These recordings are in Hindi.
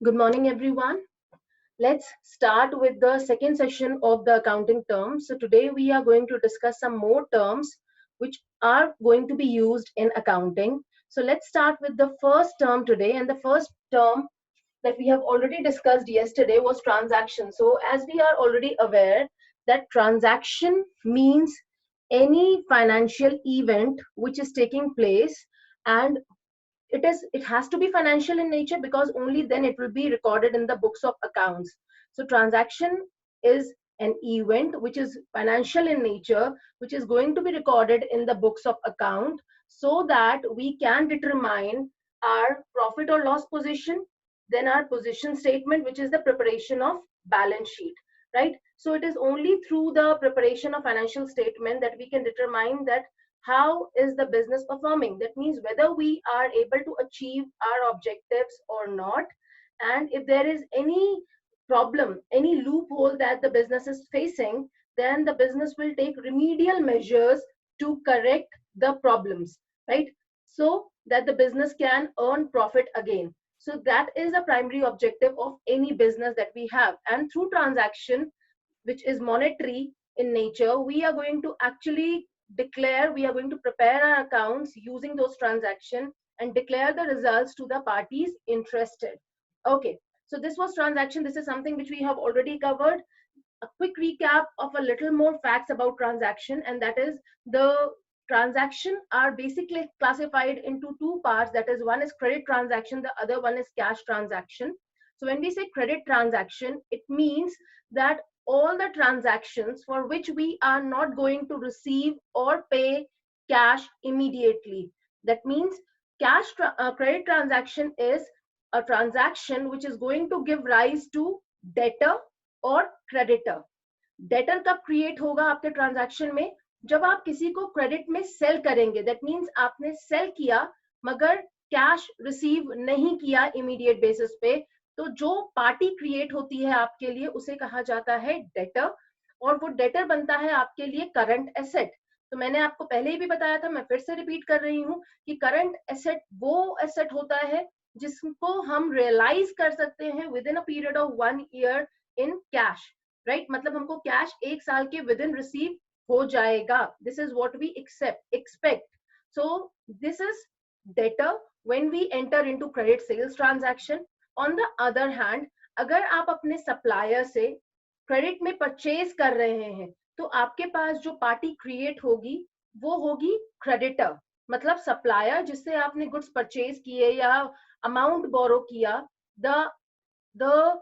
Good morning, everyone. Let's start with the second session of the accounting terms. So today we are going to discuss some more terms which are going to be used in accounting. So let's start with the first term today. And the first term that we have already discussed yesterday was transaction. So as we are already aware that transaction means any financial event which is taking place, and it has to be financial in nature because only then it will be recorded in the books of accounts. So transaction is an event which is financial in nature, which is going to be recorded in the books of account so that we can determine our profit or loss position, then our position statement, which is the preparation of balance sheet, right? So it is only through the preparation of financial statement that we can determine that how is the business performing. That means whether we are able to achieve our objectives or not, and if there is any problem, any loophole that the business is facing, then the business will take remedial measures to correct the problems, right? So that the business can earn profit again. So that is the primary objective of any business that we have. And through transaction, which is monetary in nature, we are going to actually we are going to prepare our accounts using those transactions and declare the results to the parties interested. Okay, so this was transaction. This is something which we have already covered. A quick recap of a little more facts about transaction, and that is the transaction are basically classified into two parts. That is, one is credit transaction, the other one is cash transaction. So when we say credit transaction, it means that all the transactions for which we are not going to receive or pay cash immediately. That means credit transaction is a transaction which is going to give rise to debtor और क्रेडिटर. डेटर कब क्रिएट होगा आपके ट्रांजैक्शन में? जब आप किसी को क्रेडिट में सेल करेंगे. दैट मींस आपने सेल किया मगर कैश रिसीव नहीं किया इमीडिएट बेसिस पे, तो जो पार्टी क्रिएट होती है आपके लिए उसे कहा जाता है डेटर, और वो डेटर बनता है आपके लिए करंट एसेट. तो मैंने आपको पहले ही भी बताया था, मैं फिर से रिपीट कर रही हूँ कि करंट एसेट वो एसेट होता है जिसको हम रियलाइज कर सकते हैं with in a period of 1 year in cash, right? मतलब हमको कैश 1 साल के विद इन रिसीव हो जाएगा. This is what we expect. So this is debtor when we enter into credit sales transaction. On the other hand, अगर आप अपने सप्लायर से क्रेडिट में परचेज कर रहे हैं तो आपके पास जो पार्टी क्रिएट होगी वो होगी क्रेडिटर. मतलब सप्लायर जिससे आपने गुड्स परचेज किए या अमाउंट बोरो किया, the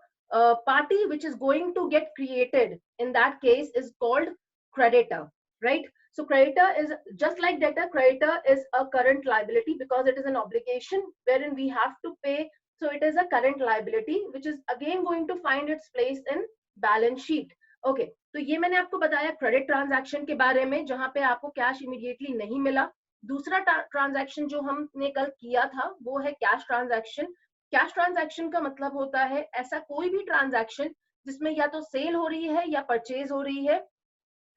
party which is going to get created in that case is called creditor, right? So creditor is just like debtor. Creditor is a current liability because it is an obligation wherein we have to pay. So it is a current liability which is again going to find its place in balance sheet. Okay, तो ये मैंने आपको बताया क्रेडिट ट्रांजैक्शन के बारे में जहां पे आपको कैश इमीडिएटली नहीं मिला. दूसरा ट्रांजैक्शन जो हमने कल किया था वो है कैश ट्रांजैक्शन. कैश ट्रांजैक्शन का मतलब होता है ऐसा कोई भी ट्रांजैक्शन जिसमें या तो सेल हो रही है या परचेज हो रही है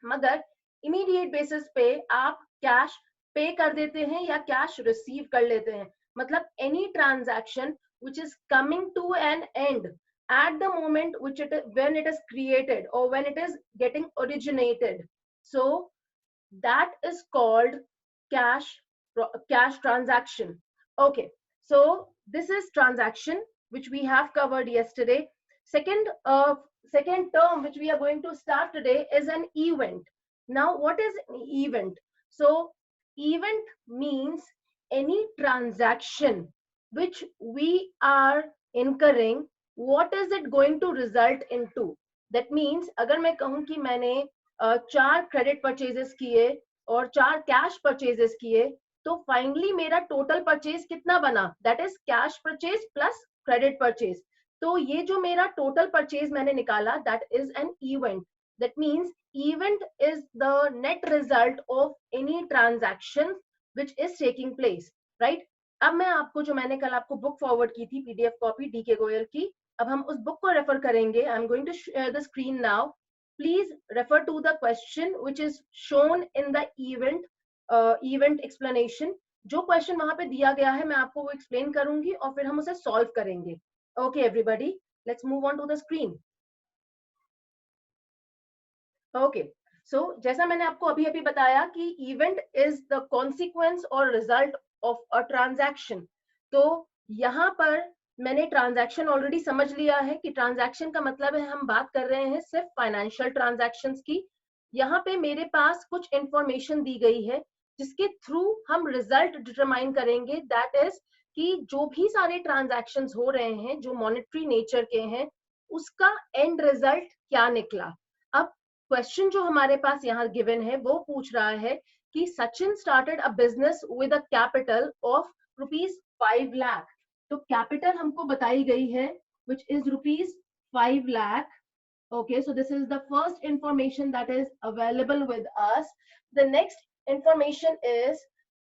मगर इमीडिएट बेसिस पे आप कैश पे कर देते हैं या कैश रिसीव कर लेते हैं. मतलब any transaction which is coming to an end at the moment when it is created or when it is getting originated. So that is called cash transaction. Okay, so this is transaction which we have covered yesterday. Second term which we are going to start today is an event. Now what is an event? So event means any transaction which we are incurring, what is it going to result into? That means अगर मैं कहूँ कि मैंने 4 क्रेडिट परचेजेस किए और 4 कैश परचेजेस किए, तो फाइनली मेरा टोटल परचेज कितना बना? That is cash purchase plus credit purchase. तो ये जो मेरा टोटल परचेज मैंने निकाला, that is an event. That means event is the net result of any transaction which is taking place, right? अब मैं आपको जो मैंने कल आपको बुक फॉरवर्ड की थी पीडीएफ कॉपी डीके गोयल की, अब हम उस बुक को रेफर करेंगे. I am going to share the screen now. Please refer to the question which is shown in the event explanation. जो क्वेश्चन वहां पे दिया गया है मैं आपको वो एक्सप्लेन करूंगी और फिर हम उसे सॉल्व करेंगे. Okay, everybody, let's move on to the screen. Okay, so जैसा मैंने आपको अभी अभी बताया कि इवेंट इज द कॉन्सिक्वेंस और रिजल्ट ऑफ अ ट्रांजैक्शन. तो यहाँ पर मैंने ट्रांजैक्शन ऑलरेडी समझ लिया है कि ट्रांजैक्शन का मतलब है हम बात कर रहे हैं सिर्फ फाइनेंशियल ट्रांजैक्शंस की. यहाँ पे मेरे पास कुछ इंफॉर्मेशन दी गई है जिसके थ्रू हम रिजल्ट डिटरमाइन करेंगे. दैट इज कि जो भी सारे ट्रांजैक्शंस हो रहे हैं जो मॉनेटरी नेचर के हैं उसका एंड रिजल्ट क्या निकला. अब क्वेश्चन जो हमारे पास यहाँ गिवन है वो पूछ रहा है कि Sachin started a business with a capital of ₹5 lakh. तो कैपिटल हमको बताई गई है which is ₹5 lakh. Okay, so this is the first information that is available with us. The next information is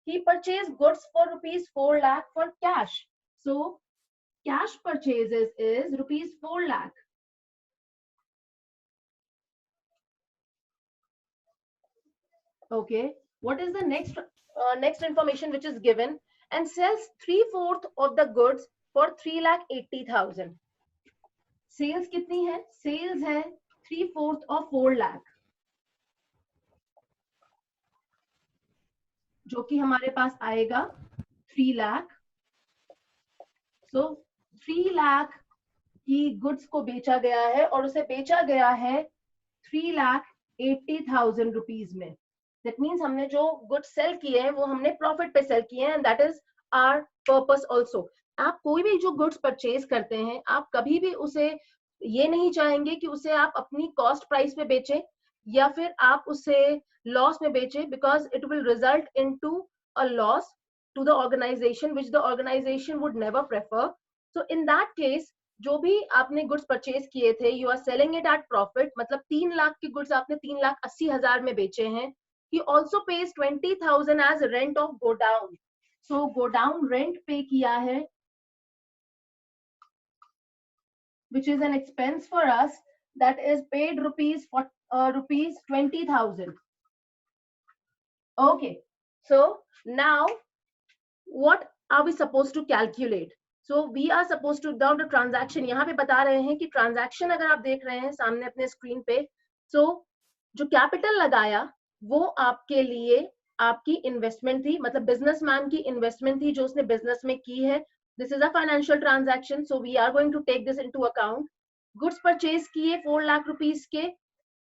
he purchased goods for ₹4 lakh for cash. So cash purchases is ₹4 lakh. Okay, what is the next information which is given? And sells 3/4 of the goods for 3,80,000. Sales कितनी है? सेल्स है 3/4 of 4 लाख, जो कि हमारे पास आएगा 3 लाख. सो 3 लाख की गुड्स को बेचा गया है और उसे बेचा गया है 3,80,000 रुपीज में. दैट मीन्स हमने जो गुड्स सेल किए हैं वो हमने प्रॉफिट पे सेल किए हैं and that is our purpose also. आप कोई भी जो गुड्स परचेज करते हैं आप कभी भी उसे ये नहीं चाहेंगे कि उसे आप अपनी कॉस्ट प्राइस पे बेचें या फिर आप उसे लॉस में बेचें, because it will result into a loss to the organization which the organization would never prefer. So in that case जो भी आपने गुड्स परचेज किए थे you are selling it at profit, मतलब 3 लाख के गुड्स आपने 3,80,000 में बेचे हैं. He also pays 20,000 as rent of godown. So godown rent pay किया है which is an expense for us, that is paid rupees 20,000. Okay, so now what are we supposed to calculate? So we are supposed to down the transaction. यहाँ पे बता रहे हैं कि ट्रांजैक्शन अगर आप देख रहे हैं सामने अपने स्क्रीन पे, so जो कैपिटल लगाया वो आपके लिए आपकी इन्वेस्टमेंट थी, मतलब बिजनेसमैन की इन्वेस्टमेंट थी जो उसने बिजनेस में की है. This is a financial transaction, so we are going to take this into account. Goods purchase किए 4 लाख रुपीस के,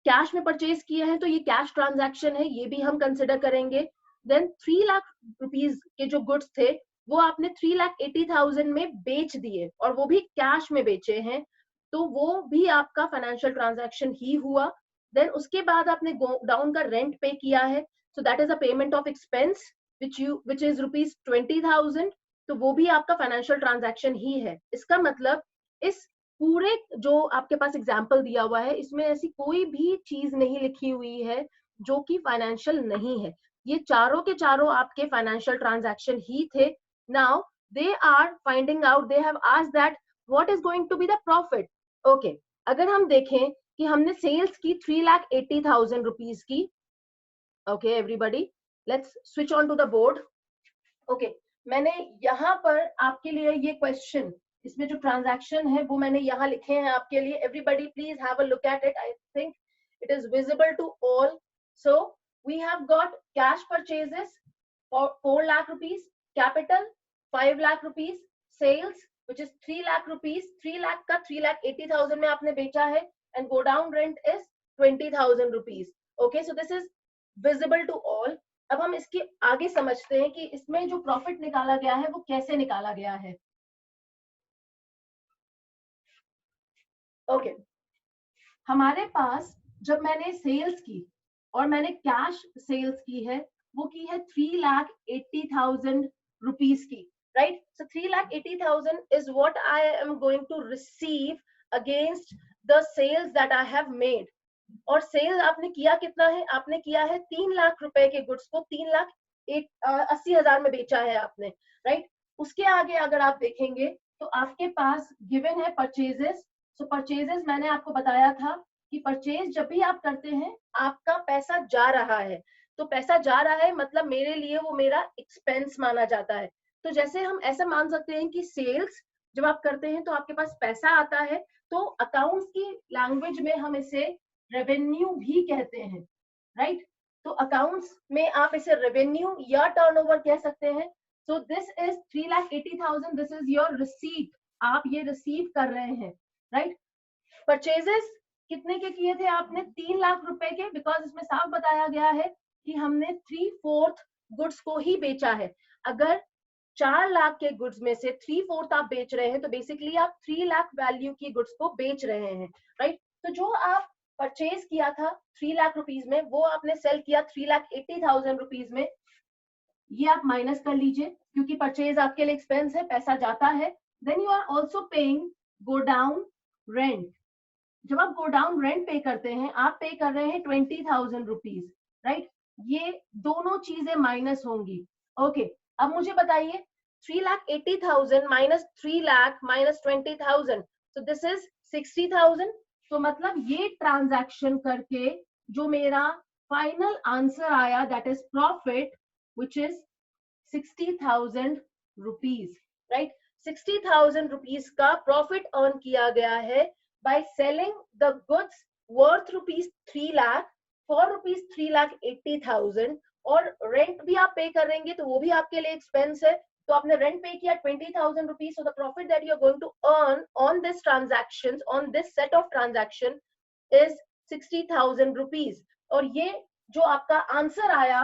कैश में परचेज किए हैं तो ये कैश ट्रांजैक्शन है, ये भी हम कंसिडर करेंगे. देन 3 लाख रुपीस के जो गुड्स थे वो आपने 3,80,000 में बेच दिए और वो भी कैश में बेचे हैं, तो वो भी आपका फाइनेंशियल ट्रांजैक्शन ही हुआ. देन उसके बाद आपने डाउन का रेंट पे किया है, so that is a payment of expense which is ₹20,000. तो वो भी आपका फाइनेंशियल ट्रांजैक्शन ही है. इसका मतलब इस पूरे जो आपके पास एग्जाम्पल दिया हुआ है इसमें ऐसी कोई भी चीज नहीं लिखी हुई है जो कि फाइनेंशियल नहीं है. ये चारों के चारों आपके फाइनेंशियल ट्रांजैक्शन ही थे. Now they are finding out, they have asked that what is going to be the profit. Okay, अगर हम देखें कि हमने सेल्स की 3,80,000 रुपीज की. Okay everybody, let's switch on to the board. Okay, मैंने यहाँ पर आपके लिए ये क्वेश्चन, इसमें जो ट्रांजैक्शन है वो मैंने यहाँ लिखे हैं आपके लिए. Everybody please have a look at it. I think it is visible to all. So we have got cash purchases for 4 lakh rupees, capital 5 lakh rupees, sales which is 3 lakh rupees, 3 lakh का 3,80,000 में आपने बेचा है, and go down rent is 20,000 rupees. Okay, so this is visible to all. अब हम इसके आगे समझते हैं कि इसमें जो प्रॉफिट निकाला गया है वो कैसे निकाला गया है. ओके, हमारे पास जब मैंने सेल्स की और मैंने कैश सेल्स की है वो की है 3,80,000 रुपीस की, right. So 3,80,000 is what I am going to receive against the sales that I have made. और सेल आपने किया कितना है? आपने किया है 3 लाख रुपए के गुड्स को 3,80,000 में बेचा है आपने, राइट. उसके आगे अगर आप देखेंगे तो आपके पास गिवन है परचेजेस. सो परचेजेस मैंने आपको बताया था कि परचेज जब भी आप करते हैं आपका पैसा जा रहा है, तो पैसा जा रहा है मतलब मेरे लिए वो मेरा एक्सपेंस माना जाता है. तो जैसे हम ऐसा मान सकते हैं कि सेल्स जब आप करते हैं तो आपके पास पैसा आता है, तो अकाउंट्स की लैंग्वेज में हम इसे रेवेन्यू भी कहते हैं, राइट? तो अकाउंट्स में आप इसे रेवेन्यू या टर्नओवर कह सकते हैं। सो this is 3,80,000, this is your receipt, आप ये रिसीव कर रहे हैं, राइट? परचेजेस कितने के किए थे आपने? 3 लाख रुपए के, बिकॉज इसमें साफ बताया गया है कि हमने 3/4 गुड्स को ही बेचा है। अगर 4 लाख के गुड्स में से 3/4 आप बेच रहे हैं, तो बेसिकली आप 3 लाख वैल्यू की गुड्स को बेच रहे हैं, राइट? तो जो आप परचेज किया था 3 लाख रुपीज में, वो आपने सेल किया 3,80,000 रुपीज में, ये आप माइनस कर लीजिए, क्योंकि परचेज आपके लिए एक्सपेंस है, पैसा जाता है। Then you are also paying godown rent. जब आप गोडाउन रेंट पे करते हैं, आप पे कर रहे हैं 20,000 रुपीज, राइट? ये दोनों चीजें माइनस होंगी। ओके, अब मुझे बताइए 3,80,000 माइनस 3 लाख माइनस 20,000, तो दिस इज 60,000। तो मतलब ये ट्रांजैक्शन करके जो मेरा फाइनल आंसर आया, that is profit, which is 60,000 rupees, right? 60,000 rupees का प्रॉफिट अर्न किया गया है by selling the goods worth rupees 3 lakh for rupees 3,80,000, और रेंट भी आप पे करेंगे तो वो भी आपके लिए एक्सपेंस है, तो आपने रेंट पे किया 20,000 rupees. So the profit that you are going to earn on this transaction, on this set of transaction is 60,000 rupees. और ये जो आपका आंसर आया,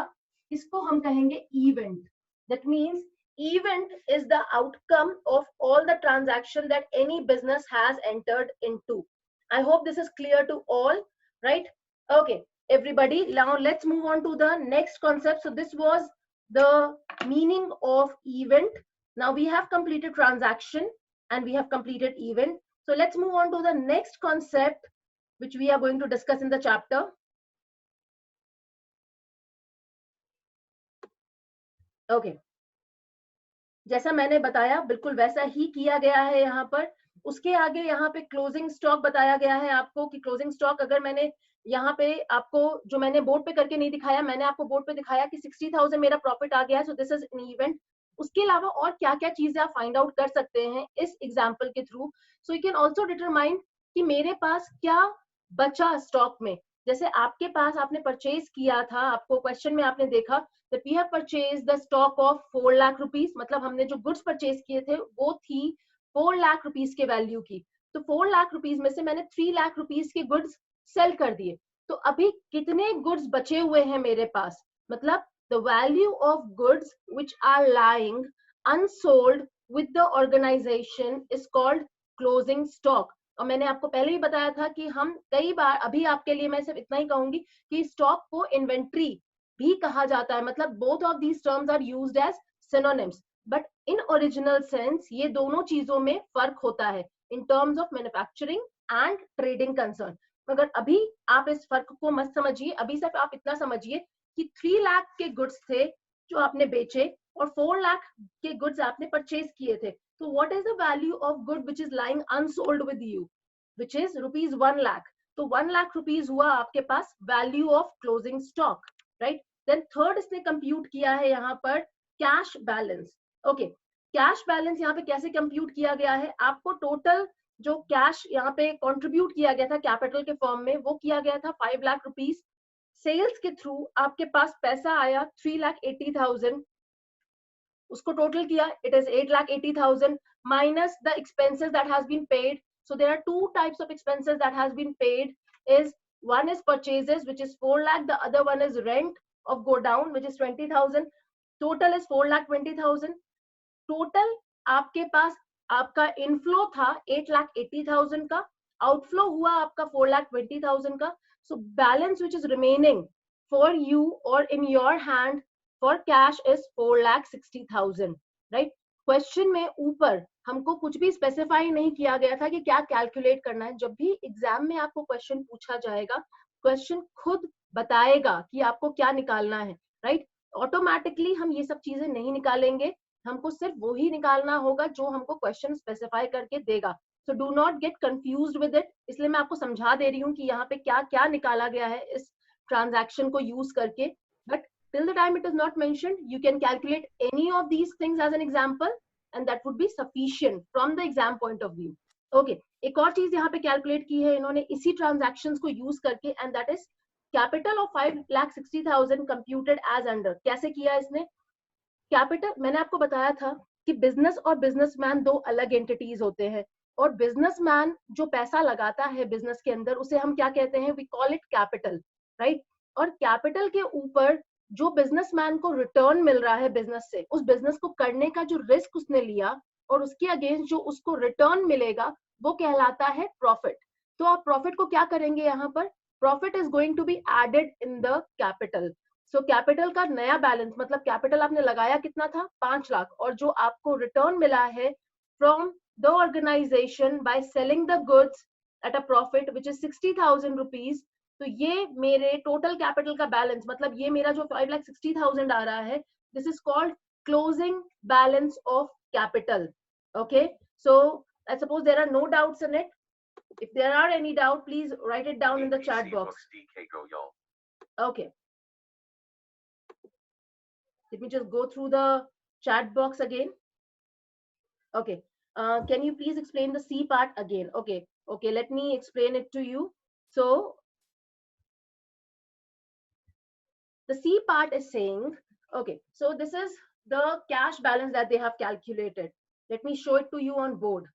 इसको हम कहेंगे event. That means event is the outcome of all the transaction that any business has entered into. I hope this is clear to all, right? Okay, everybody, now let's move on to the next concept. So this was the meaning of event. Now we have completed transaction and we have completed event. So let's move on to the next concept which we are going to discuss in the chapter. Okay, जैसा मैंने बताया बिल्कुल वैसा ही किया गया है यहाँ पर। उसके आगे यहाँ पे क्लोजिंग स्टॉक बताया गया है आपको कि क्लोजिंग स्टॉक, अगर मैंने यहाँ पे आपको जो मैंने बोर्ड पे करके नहीं दिखाया, मैंने आपको बोर्ड पे दिखाया कि 60,000 मेरा प्रॉफिट आ गया है, सो दिस इज एन इवेंट। उसके अलावा और क्या क्या चीजें आप फाइंड आउट कर सकते हैं इस एग्जाम्पल के through. So you can also determine कि मेरे पास क्या बचा स्टॉक में। जैसे आपके पास, आपने परचेज किया था, आपको क्वेश्चन में आपने देखा that we have purchased the stock of 4 lakh rupees, मतलब हमने जो गुड्स परचेज किए थे वो थी 4 लाख रुपीस के वैल्यू की। तो 4 लाख रुपीस में से मैंने 3 लाख रुपीस के गुड्स सेल कर दिए। तो अभी कितने गुड्स बचे हुए हैं मेरे पास? मतलब the value of goods which are lying unsold with the organization is called closing stock। और मैंने आपको पहले ही बताया था कि हम कई बार, अभी आपके लिए मैं सिर्फ इतना ही कहूंगी कि स्टॉक को इन्वेंट्री भी कहा जाता है। मतलब both of these terms are used as synonyms, but in original sense ये दोनों चीजों में फर्क होता है in terms of manufacturing and trading concern। मगर अभी आप इस फर्क को मत समझिए, अभी सिर्फ आप इतना समझिए कि 3 लाख के गुड्स थे जो आपने बेचे और 4 लाख के गुड्स आपने परचेज किए थे। तो what is the value of good which is lying unsold with you, which is rupees 1 lakh। तो 1 लाख रुपीज हुआ आपके पास value of closing stock, right? Then third इसने कंप्यूट किया है यहाँ पर cash balance. Okay, cash balance यहाँ पे कैसे कंप्यूट किया गया है? आपको टोटल जो कैश यहाँ पे कंट्रीब्यूट किया गया था कैपिटल के फॉर्म में, वो किया गया था 5 लाख रुपीस। सेल्स के थ्रू आपके पास पैसा आया 3,80,000, उसको टोटल किया, it is 8,80,000 minus the expenses that has been paid. So there are two types of expenses that has been paid. Is one is purchases, which is 4 lakh, the other one is rent of go down, which is 20,000. Total is 4,20,000. Total आपके पास आपका इनफ्लो था 8,80,000 का, आउटफ्लो हुआ आपका 4,20,000 का। So balance which is remaining for you और in your hand for cash is 4,60,000, right? Question में ऊपर हमको कुछ भी स्पेसिफाई नहीं किया गया था कि क्या कैलकुलेट करना है। जब भी एग्जाम में आपको क्वेश्चन पूछा जाएगा, क्वेश्चन खुद बताएगा कि आपको क्या निकालना है, राइट? ऑटोमेटिकली हम ये सब चीजें नहीं निकालेंगे, हमको सिर्फ वो ही निकालना होगा जो हमको क्वेश्चन स्पेसिफाई करके देगा। So do not gate confused with it. इसलिए मैं आपको समझा दे रही हूँ कि यहाँ पे क्या क्या निकाला गया है इस ट्रांजैक्शन को यूज करके। But till the time it is not mentioned, you can calculate any of these things as an example and that would be sufficient from the exam point of view. Okay, एक और चीज यहाँ पे कैलकुलेट की है इन्होंने इसी ट्रांजैक्शंस को यूज करके, and that is capital of 5,60,000 computed as under. कैसे किया इसने? कैपिटल मैंने आपको बताया था कि बिजनेस और बिजनेसमैन दो अलग एंटिटीज होते हैं, और बिजनेसमैन जो पैसा लगाता है बिजनेस के अंदर उसे हम क्या कहते हैं? We call it capital, right. और कैपिटल के ऊपर जो बिजनेसमैन को रिटर्न मिल रहा है बिजनेस से, उस बिजनेस को करने का जो रिस्क उसने लिया और उसके अगेंस्ट जो उसको रिटर्न मिलेगा वो कहलाता है प्रॉफिट. तो आप प्रॉफिट को क्या करेंगे? यहाँ पर profit is going to be added in the capital. So capital का नया बैलेंस, मतलब कैपिटल आपने लगाया कितना था? 5 लाख, और जो आपको रिटर्न मिला है from the organisation by selling the goods at a profit which is 60,000 rupees. तो ये मेरे टोटल कैपिटल का बैलेंस, मतलब ये मेरा जो 5,60,000 आ रहा है, this is called closing balance of capital. Okay, so I suppose there are no doubts in it. If there are any doubt, please write it down in the chat box. Okay. Let me just go through the chat box again. Okay. Can you please explain the C part again? Okay. Okay. Let me explain it to you. So the C part is saying, okay, so this is the cash balance that they have calculated. Let me show it to you on board.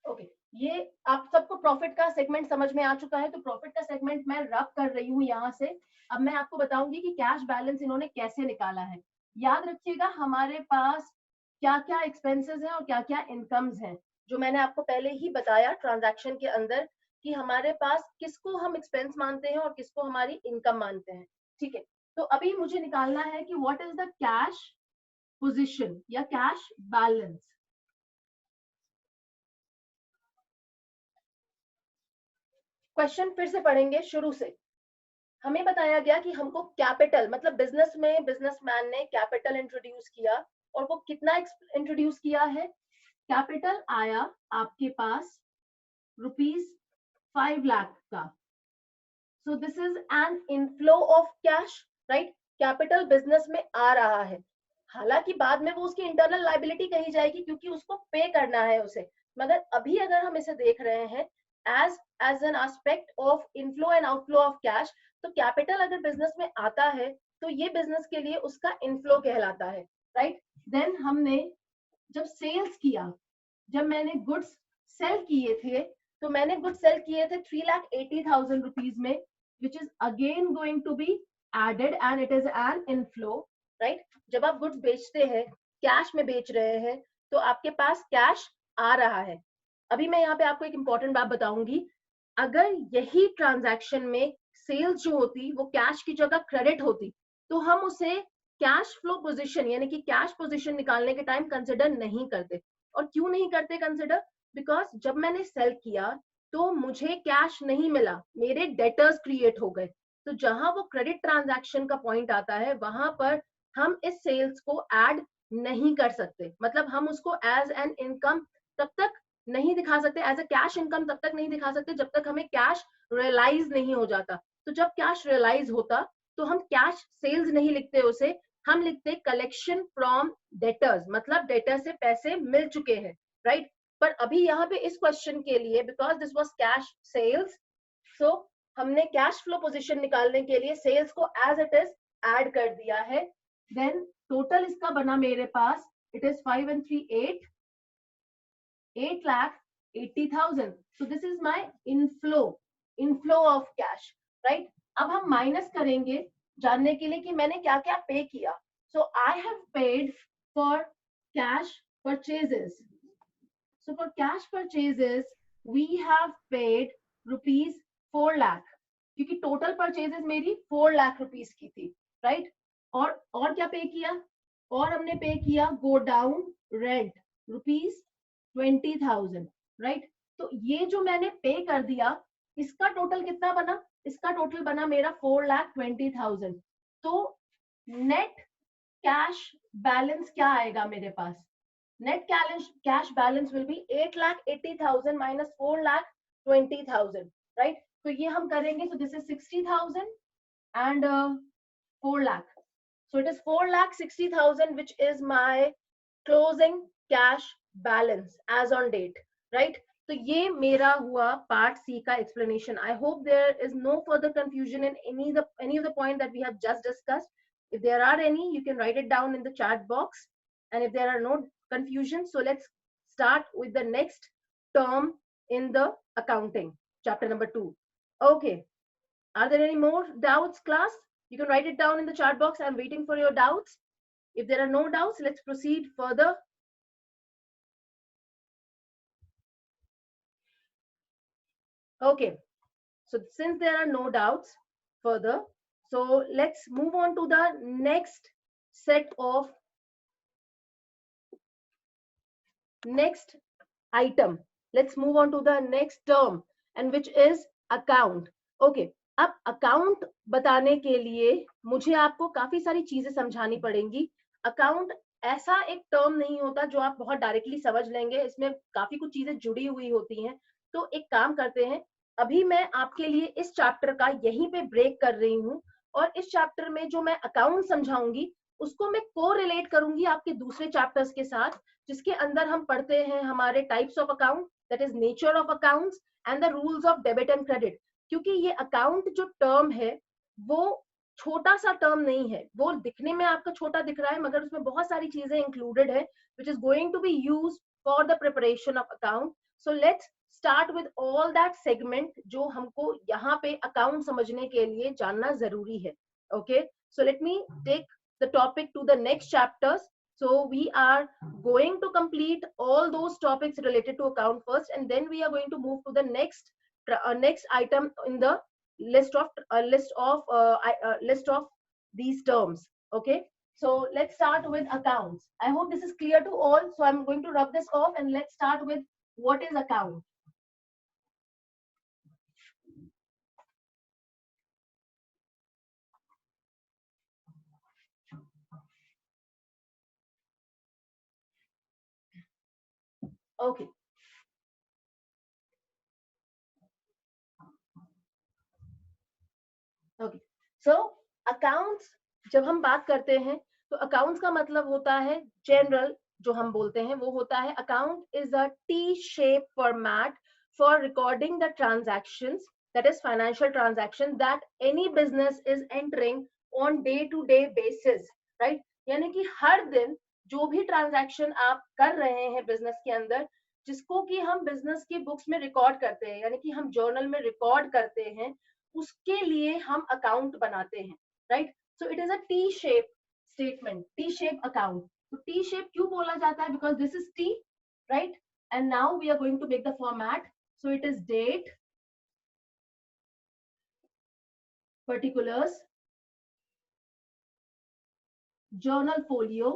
Okay, ये आप सबको प्रॉफिट का सेगमेंट समझ में आ चुका है, तो प्रॉफिट का सेगमेंट मैं रब कर रही हूँ यहाँ से. अब मैं आपको बताऊंगी कि कैश बैलेंस इन्होंने कैसे निकाला है. याद रखिएगा हमारे पास क्या क्या एक्सपेंसेस हैं और क्या क्या इनकम्स हैं, जो मैंने आपको पहले ही बताया ट्रांजैक्शन के अंदर कि हमारे पास किसको हम एक्सपेंस मानते हैं और किसको हमारी इनकम मानते हैं. ठीक है, तो अभी मुझे निकालना है कि what is the cash position या कैश बैलेंस. क्वेश्चन फिर से पढ़ेंगे शुरू से. हमें बताया गया कि हमको कैपिटल, मतलब बिजनेस में बिजनेसमैन ने कैपिटल इंट्रोड्यूस किया, और वो कितना इंट्रोड्यूस किया है? कैपिटल आया आपके पास ₹5 लाख का. सो this is an inflow of cash, right. Capital business में आ रहा है, हालांकि बाद में वो उसकी इंटरनल लायबिलिटी कही जाएगी क्योंकि उसको पे करना है उसे, मगर अभी अगर हम इसे देख रहे हैं as an aspect of inflow and outflow of cash, तो कैपिटल अगर बिजनेस में आता है तो ये बिजनेस के लिए उसका इनफ्लो कहलाता है, राइट. देन हमने जब सेल्स किया, जब मैंने गुड्स सेल किए थे, तो मैंने गुड्स सेल किए थे 3,80,000 रुपीज में, which is again going to be added and it is an inflow, right. जब आप गुड्स बेचते हैं, कैश में बेच रहे हैं, तो आपके पास कैश आ रहा है. अभी मैं यहाँ पे आपको एक इंपॉर्टेंट बात बताऊंगी. अगर यही ट्रांजैक्शन में सेल्स जो होती वो कैश की जगह क्रेडिट होती, तो हम उसे कैश फ्लो पोजीशन यानी कि कैश पोजीशन निकालने के टाइम कंसिडर नहीं करते. और क्यों नहीं करते कंसिडर? बिकॉज जब मैंने सेल किया तो मुझे कैश नहीं मिला, मेरे डेटर्स क्रिएट हो गए. तो जहां वो क्रेडिट ट्रांजैक्शन का पॉइंट आता है, वहां पर हम इस सेल्स को ऐड नहीं कर सकते, मतलब हम उसको एज एन इनकम तब तक नहीं दिखा सकते, एज अ कैश इनकम तब तक नहीं दिखा सकते जब तक हमें कैश रियलाइज नहीं हो जाता. तो जब कैश रियलाइज होता तो हम कैश सेल्स नहीं लिखते, उसे हम लिखते कलेक्शन फ्रॉम डेटर्स, मतलब डेटर से पैसे मिल चुके हैं, राइट. पर अभी यहाँ पे इस क्वेश्चन के लिए, because this was cash sales, so हमने कैश फ्लो पोजीशन निकालने के लिए सेल्स को एज इट इज ऐड कर दिया है. देन टोटल इसका बना मेरे पास, it is 5 and 3 8,80,000. So this is my inflow of cash, right. अब हम माइनस करेंगे जानने के लिए कि मैंने क्या क्या पे किया. So I have paid for cash purchases. So for cash purchases we have paid ₹4 lakh, क्योंकि टोटल परचेजेस मेरी 4 लाख रुपीस की थी, राइट. और क्या पे किया? और हमने पे किया गो डाउन रेंट ₹20,000, राइट. तो ये जो मैंने पे कर दिया, इसका टोटल कितना बना? इसका टोटल बना मेरा 4,20,000. तो नेट कैश बैलेंस क्या आएगा मेरे पास? Net cash balance will be 8,80,000 minus 4,20,000, right. तो ये हम करेंगे, so this is 60,000 and 4 lakh. So it is 4,60,000, which is my closing cash balance as on date, right? तो ये मेरा हुआ part C का explanation. I hope there is no further confusion in any of the point that we have just discussed. If there are any, you can write it down in the chat box. And if there are no confusions, so let's start with the next term in the accounting, chapter number 2. Okay. Are there any more doubts, class? You can write it down in the chat box. I'm waiting for your doubts. If there are no doubts, let's proceed further. Okay, so since there are no doubts further, so let's move on to the next set of next item. Let's move on to the next term, and which is account. Okay, अब account बताने के लिए मुझे आपको काफी सारी चीजें समझानी पड़ेंगी. Account ऐसा एक टर्म नहीं होता जो आप बहुत डायरेक्टली समझ लेंगे. इसमें काफी कुछ चीजें जुड़ी हुई होती हैं. तो एक काम करते हैं, अभी मैं आपके लिए इस चैप्टर का यहीं पे ब्रेक कर रही हूँ, और इस चैप्टर में जो मैं अकाउंट समझाऊंगी उसको मैं को रिलेट करूंगी आपके दूसरे चैप्टर्स के साथ, जिसके अंदर हम पढ़ते हैं हमारे types of account, that is nature of accounts and the rules of debit and credit. क्योंकि ये अकाउंट जो टर्म है वो छोटा सा टर्म नहीं है. वो दिखने में आपका छोटा दिख रहा है, मगर उसमें बहुत सारी चीजें इंक्लूडेड है which is going to be used for the preparation of account. So let's start with all that segment जो हमको यहाँ पे अकाउंट समझने के लिए जानना जरूरी है. Okay, so let me take the topic to the next chapters. So we are going to complete all those topics related to account first, and then we are going to move to the next item in the list of these terms. Okay, so let's start with accounts. I hope this is clear to all. So I'm going to rub this off, and let's start with what is account. Okay. Okay. So accounts जब हम बात करते हैं तो accounts का मतलब होता है general, जो हम बोलते हैं वो होता है account is a T-shaped format for recording the transactions, that is financial transaction that any business is entering on day-to-day basis, right? यानी कि हर दिन जो भी ट्रांजैक्शन आप कर रहे हैं बिजनेस के अंदर, जिसको कि हम बिजनेस की बुक्स में रिकॉर्ड करते हैं, यानी कि हम जर्नल में रिकॉर्ड करते हैं, उसके लिए हम अकाउंट बनाते हैं, right? So it is a T shape statement, T shape account. तो टी शेप क्यों बोला जाता है? Because this is T, right? And now we are going to make the format. So it is date, particulars, journal folio,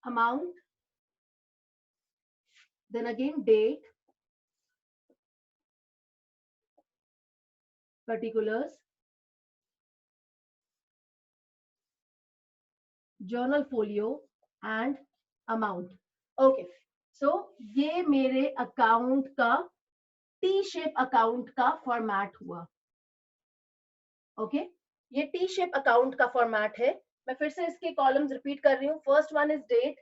amount, then again date, particulars, journal folio and amount. Okay, so ये मेरे अकाउंट का टी शेप अकाउंट का फॉर्मेट हुआ. ओके, ये टी शेप अकाउंट का फॉर्मेट है. मैं फिर से इसके कॉलम्स रिपीट कर रही हूँ. First one is date,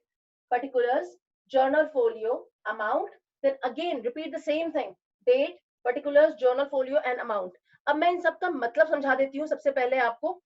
particulars, journal folio, amount. Then again repeat the same thing, date, particulars, journal folio and amount. अब मैं इन सब का मतलब समझा देती हूँ. सबसे पहले आपको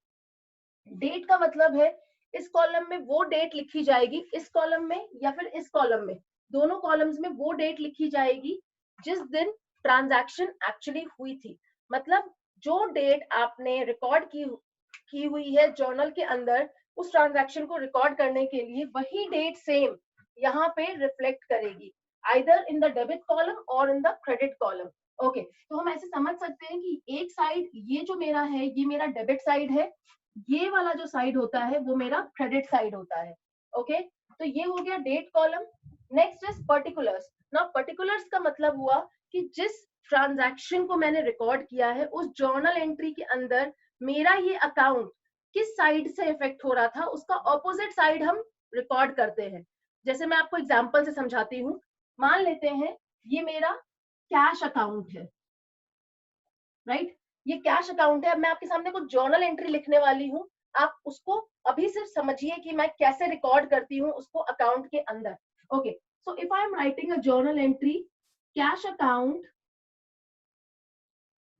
डेट का मतलब है इस कॉलम में वो डेट लिखी जाएगी, इस कॉलम में या फिर इस कॉलम में, दोनों कॉलम्स में वो डेट लिखी जाएगी जिस दिन ट्रांजैक्शन एक्चुअली हुई थी. मतलब जो डेट आपने रिकॉर्ड की हुई है जर्नल के अंदर उस ट्रांजैक्शन को रिकॉर्ड करने के लिए, वही डेट सेम यहाँ पे रिफ्लेक्ट करेगी, either in the debit column और in the credit column. Okay, तो हम ऐसे समझ सकते हैं कि एक साइड ये जो मेरा है ये मेरा डेबिट साइड है, ये वाला जो साइड होता है वो मेरा क्रेडिट साइड होता है. ओके, तो ये हो गया date column. Next is particulars. Now particulars का मतलब हुआ कि जिस ट्रांजैक्शन को मैंने रिकॉर्ड किया है उस जर्नल एंट्री के अंदर मेरा ये अकाउंट किस साइड से इफेक्ट हो रहा था, उसका ऑपोजिट साइड हम रिकॉर्ड करते हैं. जैसे मैं आपको एग्जांपल से समझाती हूँ. मान लेते हैं ये मेरा कैश अकाउंट है, राइट। ये कैश अकाउंट है। अब मैं आपके सामने कुछ जर्नल एंट्री लिखने वाली हूँ, आप उसको अभी सिर्फ समझिए कि मैं कैसे रिकॉर्ड करती हूँ उसको अकाउंट के अंदर। Okay, so if I am writing a journal entry, cash account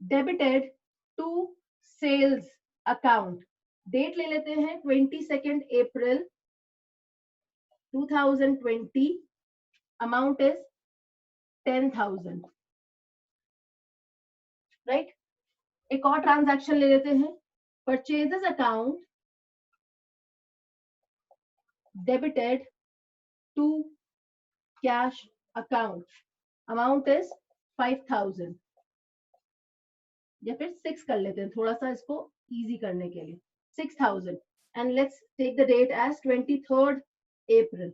debited to sales account, date ले लेते हैं 22 अप्रैल 2020, अमाउंट इज 10,000, राइट। एक और ट्रांजैक्शन ले लेते हैं, purchases account debited to cash account, amount is 5,000, या फिर 6 कर लेते हैं थोड़ा सा इसको इजी करने के लिए, 6,000, and let's take the date as 23 April.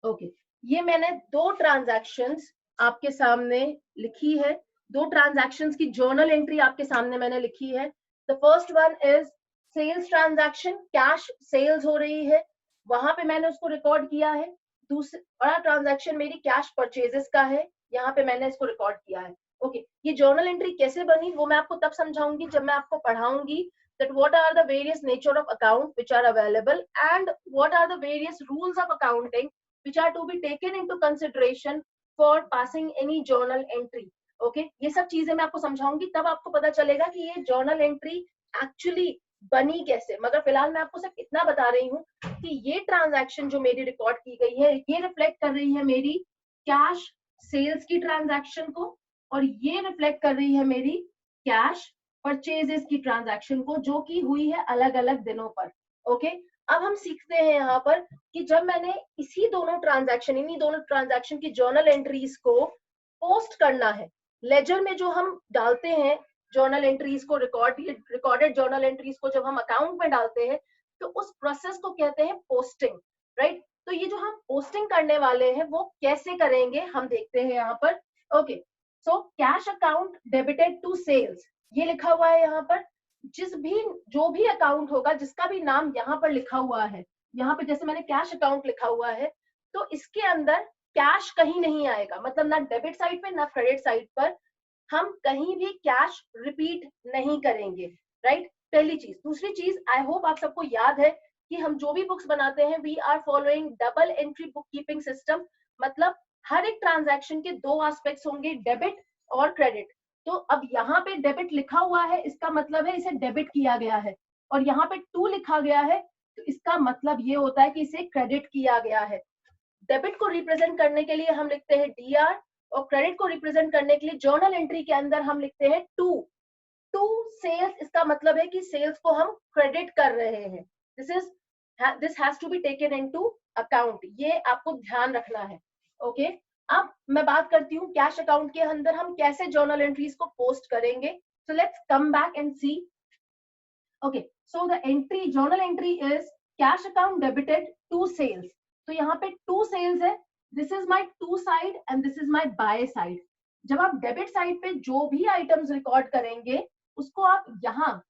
Okay, ये मैंने दो ट्रांजैक्शंस आपके सामने लिखी है, दो ट्रांजैक्शंस की जर्नल एंट्री आपके सामने मैंने लिखी है। The first one is sales transaction, cash sales हो रही है, वहां पे मैंने उसको रिकॉर्ड किया है। दूसरा ट्रांजैक्शन मेरी कैश परचेजेस का है, यहाँ पे मैंने इसको रिकॉर्ड किया है। ओके, ये जर्नल एंट्री कैसे बनी वो मैं आपको तब समझाऊंगी जब मैं आपको पढ़ाऊंगी that what are the various nature of account which are available and what are the various rules of accounting which are to be taken into consideration for passing any journal entry. Okay, ये सब चीजें मैं आपको समझाऊंगी, तब आपको पता चलेगा कि ये journal entry actually बनी कैसे। मगर फिलहाल मैं आपको सिर्फ इतना बता रही हूँ कि ये ट्रांजैक्शन जो मेरी रिकॉर्ड की गई है ये रिफ्लेक्ट कर रही है मेरी कैश सेल्स की ट्रांजैक्शन को, और ये रिफ्लेक्ट कर रही है मेरी कैश परचेजेस की ट्रांजैक्शन को, जो की हुई है अलग अलग दिनों पर। ओके, अब हम सीखते हैं यहाँ पर कि जब मैंने इन्हीं दोनों ट्रांजैक्शन की जर्नल एंट्रीज को पोस्ट करना है लेजर में, जो हम डालते हैं जर्नल एंट्रीज को, रिकॉर्डेड जर्नल एंट्रीज को जब हम अकाउंट में डालते हैं तो उस प्रोसेस को कहते हैं पोस्टिंग, राइट। तो ये जो हम पोस्टिंग करने वाले हैं वो कैसे करेंगे हम देखते हैं यहाँ पर। Okay, so cash account debited to sales, ये लिखा हुआ है यहाँ पर। जो भी अकाउंट होगा जिसका भी नाम यहाँ पर लिखा हुआ है, यहाँ पे जैसे मैंने कैश अकाउंट लिखा हुआ है तो इसके अंदर कैश कहीं नहीं आएगा, मतलब ना डेबिट साइड पे ना क्रेडिट साइड पर हम कहीं भी कैश रिपीट नहीं करेंगे, राइट। पहली चीज। दूसरी चीज, आई होप आप सबको याद है कि हम जो भी बुक्स बनाते हैं we are following double entry bookkeeping system, मतलब हर एक ट्रांजैक्शन के दो एस्पेक्ट्स होंगे, डेबिट और क्रेडिट। तो अब यहाँ पे डेबिट लिखा हुआ है, इसका मतलब है इसे डेबिट किया गया है, और यहाँ पे टू लिखा गया है तो इसका मतलब ये होता है कि इसे क्रेडिट किया गया है। डेबिट को रिप्रेजेंट करने के लिए हम लिखते हैं डीआर, और क्रेडिट को रिप्रेजेंट करने के लिए जर्नल एंट्री के अंदर हम लिखते हैं टू सेल्स, इसका मतलब है कि सेल्स को हम क्रेडिट कर रहे हैं। This has to be taken into account, ये आपको ध्यान रखना है। ओके, अब मैं बात करती हूँ कैश अकाउंट के अंदर हम कैसे जर्नल एंट्रीज को पोस्ट करेंगे। So let's come back and see. Okay, so the entry, journal entry is cash account debited to sales. तो यहाँ पे टू सेल्स है, this is my to side and this is my by side. जब आप डेबिट साइड पे जो भी आइटम्स रिकॉर्ड करेंगे उसको आप यहाँ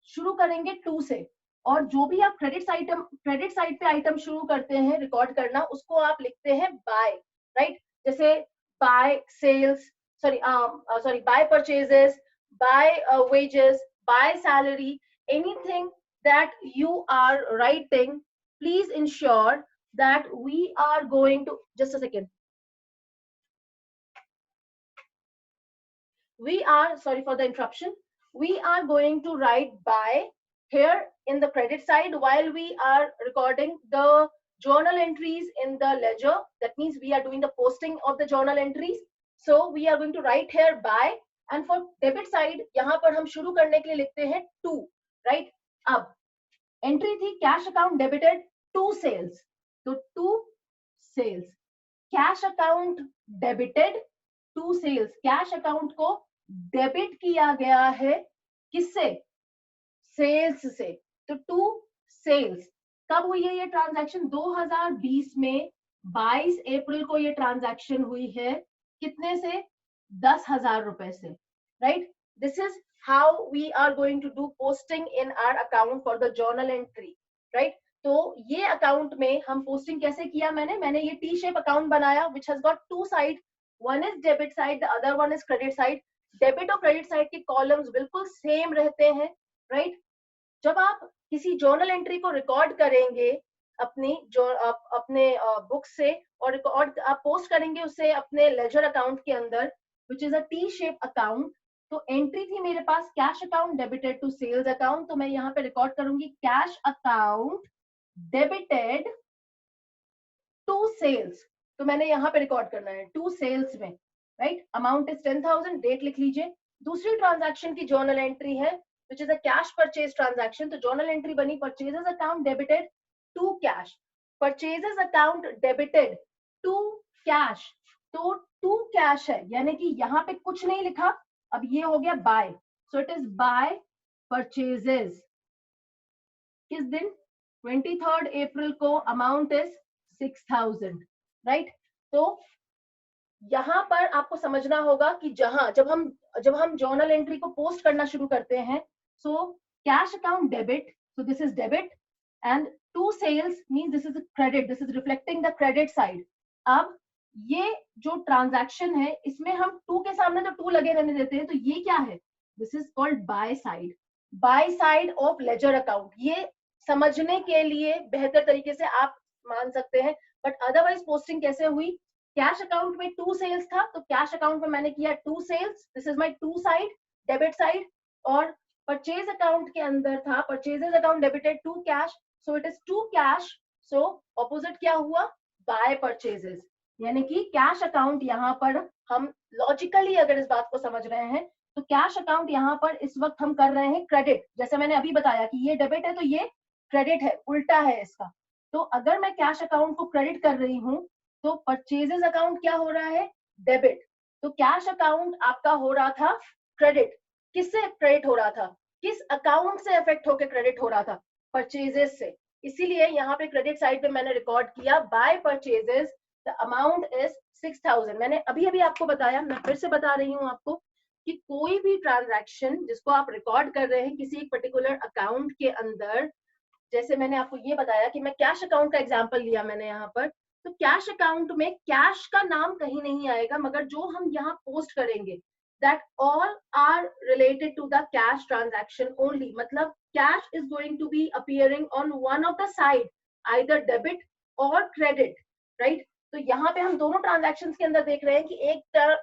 शुरू करेंगे टू से, और जो भी आप क्रेडिट साइड पे आइटम शुरू करते हैं रिकॉर्ड करना उसको आप लिखते हैं बाय, राइट। जैसे by sales, sorry by purchases, by wages, by salary, anything that you are writing, please ensure that we are going to, just a second, we are, sorry for the interruption, we are going to write by here in the credit side while we are recording the journal entries in the ledger. That means we are doing the posting of the journal entries, so we are going to write here by, and for debit side यहाँ पर हम शुरू करने के लिए लिखते हैं टू, राइट। अब एंट्री थी cash account debited to sales, तो to sales, cash account debited to sales, cash account को डेबिट किया गया है किससे, सेल्स से, तो टू सेल्स। कब हुई है ये ट्रांजैक्शन, 2020 में 22 अप्रैल को ये ट्रांजैक्शन हुई है, कितने से, 10,000 रुपए से, राइट। This is how we are going to do posting in our account for the journal entry, right. तो ये अकाउंट में हम पोस्टिंग कैसे किया, मैंने ये टी शेप अकाउंट बनाया which has got two side, one is debit side, the other one is credit side. Debit और क्रेडिट साइड के कॉलम्स बिल्कुल सेम रहते हैं, राइट। जब आप किसी जर्नल एंट्री को रिकॉर्ड करेंगे अपनी जो अपने बुक से, और रिकॉर्ड आप पोस्ट करेंगे उसे अपने लेजर अकाउंट के अंदर, which is a T shape account. तो एंट्री थी मेरे पास cash account debited to sales account, तो मैं यहाँ पे रिकॉर्ड करूंगी cash account debited to sales. तो मैंने यहाँ पे रिकॉर्ड करना है टू सेल्स में, राइट। अमाउंट इज 10,000, डेट लिख लीजिए। दूसरी ट्रांजैक्शन की जर्नल एंट्री है which is a cash purchase transaction, तो जर्नल एंट्री बनी purchases account debited to cash, purchases account debited to cash. तो टू कैश है, यानी कि यहाँ पे कुछ नहीं लिखा, अब ये हो गया by, so it is by purchases. किस दिन? 23 अप्रैल को। Amount is 6,000, right. तो यहां पर आपको समझना होगा कि जब हम जर्नल एंट्री को पोस्ट करना शुरू करते हैं, so cash account debit, so this is debit, and to sales means this is credit, this is reflecting the credit side. अब ये जो ट्रांजैक्शन है इसमें हम टू के सामने तो टू लगे रहने देते हैं, तो ये क्या है? This is called by side, by side of ledger account. ये समझने के लिए बेहतर तरीके से आप मान सकते हैं, बट अदरवाइज पोस्टिंग कैसे हुई? कैश अकाउंट में टू सेल्स था, तो कैश अकाउंट में मैंने किया to sales, this is my to side, debit side. और परचेज अकाउंट के अंदर था purchases account debited to cash, so it is to cash. So opposite क्या हुआ? बाय परचेजेस, यानी कि कैश अकाउंट यहाँ पर हम लॉजिकली अगर इस बात को समझ रहे हैं, तो कैश अकाउंट यहाँ पर इस वक्त हम कर रहे हैं क्रेडिट। जैसे मैंने अभी बताया कि ये डेबिट है तो ये क्रेडिट है, उल्टा है इसका। तो अगर मैं कैश अकाउंट को क्रेडिट कर रही हूँ तो परचेजेस अकाउंट क्या हो रहा है? डेबिट। तो कैश अकाउंट आपका हो रहा था क्रेडिट। किससे क्रेडिट हो रहा था? किस अकाउंट से इफेक्ट होकर क्रेडिट हो रहा था? परचेजेस से। इसीलिए यहाँ पे क्रेडिट साइड पे मैंने रिकॉर्ड किया by purchases, the amount is 6,000। मैंने अभी अभी आपको बताया, मैं फिर से बता रही हूँ आपको कि कोई भी ट्रांजैक्शन जिसको आप रिकॉर्ड कर रहे हैं किसी एक पर्टिकुलर अकाउंट के अंदर, जैसे मैंने आपको ये बताया कि मैं कैश अकाउंट का एग्जांपल लिया मैंने यहाँ पर, तो कैश अकाउंट में कैश का नाम कहीं नहीं आएगा, मगर जो हम यहाँ पोस्ट करेंगे that all are related to the cash transaction only, मतलब cash is going to be appearing on one of the side, either debit or credit, right? तो यहाँ पे हम दोनों ट्रांजैक्शंस के अंदर देख रहे हैं कि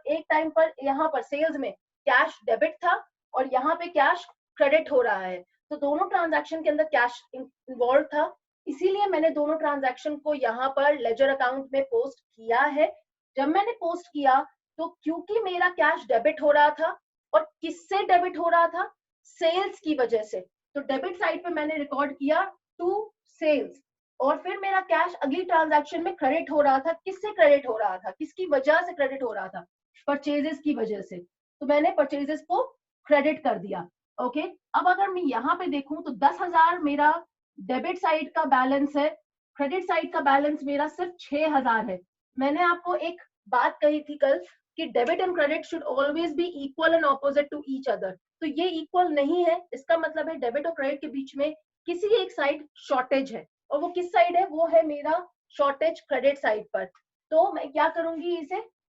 एक टाइम पर यहाँ पर सेल्स में कैश डेबिट था और यहाँ पे कैश क्रेडिट हो रहा है, तो दोनों ट्रांजैक्शन के अंदर कैश इन्वॉल्व था। इसीलिए मैंने दोनों ट्रांजैक्शन को यहाँ पर लेजर अकाउंट में पोस्ट किया है। जब मैंने पोस्ट किया तो क्योंकि मेरा कैश डेबिट हो रहा था, और किससे डेबिट हो रहा था? सेल्स की वजह से। तो डेबिट साइड पे मैंने रिकॉर्ड किया टू सेल्स, और फिर मेरा कैश अगली ट्रांजैक्शन में क्रेडिट हो रहा था। किससे क्रेडिट हो रहा था? किसकी वजह से क्रेडिट हो रहा था? परचेजेस की वजह से। तो मैंने परचेजेस को क्रेडिट कर दिया। ओके, अब अगर मैं यहाँ पे देखूं तो 10,000 मेरा डेबिट साइड का बैलेंस है, क्रेडिट साइड का बैलेंस मेरा सिर्फ 6,000 है। मैंने आपको एक बात कही थी कल कि debit and credit should always be equal and opposite to each other, तो ये इक्वल नहीं है। इसका मतलब है डेबिट और क्रेडिट के बीच में किसी एक साइड शॉर्टेज है, और वो किस साइड है? वो है मेरा शॉर्टेज क्रेडिट साइड पर। तो मैं क्या करूंगी,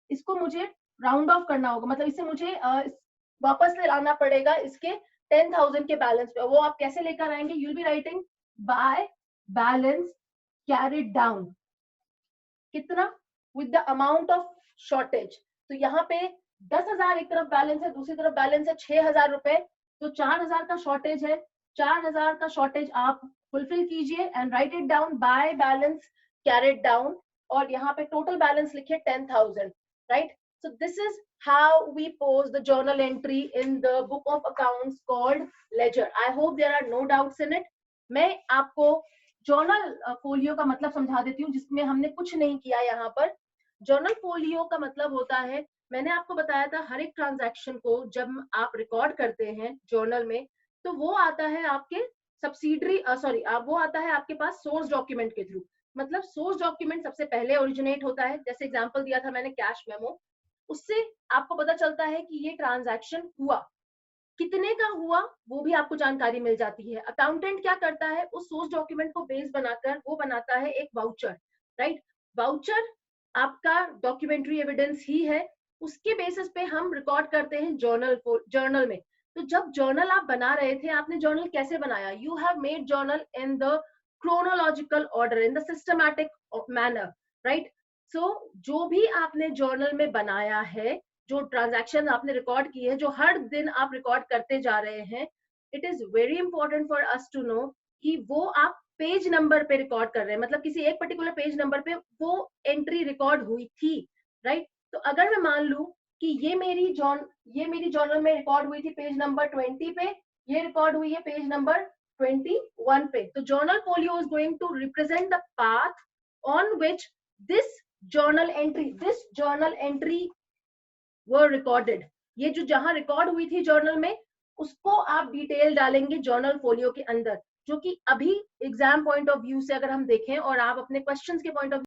इसको मुझे राउंड ऑफ करना होगा, मतलब इसे मुझे वापस ले लाना पड़ेगा इसके 10,000 के बैलेंस पे। वो आप कैसे लेकर आएंगे? You will be writing by balance carried down, कितना? With the amount of shortage. तो यहाँ पे 10,000 एक तरफ बैलेंस है, दूसरी तरफ बैलेंस है 6,000 रुपए, तो 4,000 का शॉर्टेज है। 4,000 का शॉर्टेज आप फुलफिल कीजिए and right it down by balance carried down, और यहाँ पे टोटल बैलेंस लिखिए 10,000, right? So this is how we post the journal entry in the book of accounts called ledger. I hope there are no doubts in it. मैं आपको जर्नल फोलियो का मतलब समझा देती हूँ, जिसमें हमने कुछ नहीं किया यहाँ पर। जर्नल फोलियो का मतलब होता है, मैंने आपको बताया था हर एक ट्रांजैक्शन को जब आप रिकॉर्ड करते हैं जर्नल में, तो वो आता है आपके सब्सिडरी वो आता है आपके पास सोर्स डॉक्यूमेंट के थ्रू। मतलब सोर्स डॉक्यूमेंट सबसे पहले ओरिजिनेट होता है, जैसे एग्जांपल दिया था मैंने कैश मेमो, उससे आपको पता चलता है कि ये ट्रांजैक्शन हुआ, कितने का हुआ वो भी आपको जानकारी मिल जाती है। अकाउंटेंट क्या करता है? उस सोर्स डॉक्यूमेंट को बेस बनाकर वो बनाता है एक वाउचर, राइट? वाउचर आपका डॉक्यूमेंट्री एविडेंस ही है, उसके बेसिस पे हम रिकॉर्ड करते हैं जर्नल में। तो जब जर्नल आप बना रहे थे, आपने जर्नल कैसे बनाया? You have made journal in the chronological order, in the systematic manner, right? So जो भी आपने जर्नल में बनाया है, जो ट्रांजैक्शन आपने रिकॉर्ड की है, जो हर दिन आप रिकॉर्ड करते जा रहे हैं, it is very important for us to know कि वो आप पेज नंबर पे रिकॉर्ड कर रहे हैं, मतलब किसी एक पर्टिकुलर पेज नंबर पे वो एंट्री रिकॉर्ड हुई थी, राइट? तो अगर मैं मान लूं कि ये मेरी जर्नल में रिकॉर्ड हुई थी पेज नंबर 20 पे, ये रिकॉर्ड हुई है पेज नंबर 21 पे, तो journal folio is going to represent the path on which this journal entry were recorded. ये जो जहां रिकॉर्ड हुई थी जर्नल में, उसको आप डिटेल डालेंगे जर्नल फोलियो के अंदर, जो कि अभी एग्जाम पॉइंट ऑफ व्यू से अगर हम देखें और आप अपने क्वेश्चंस के पॉइंट ऑफ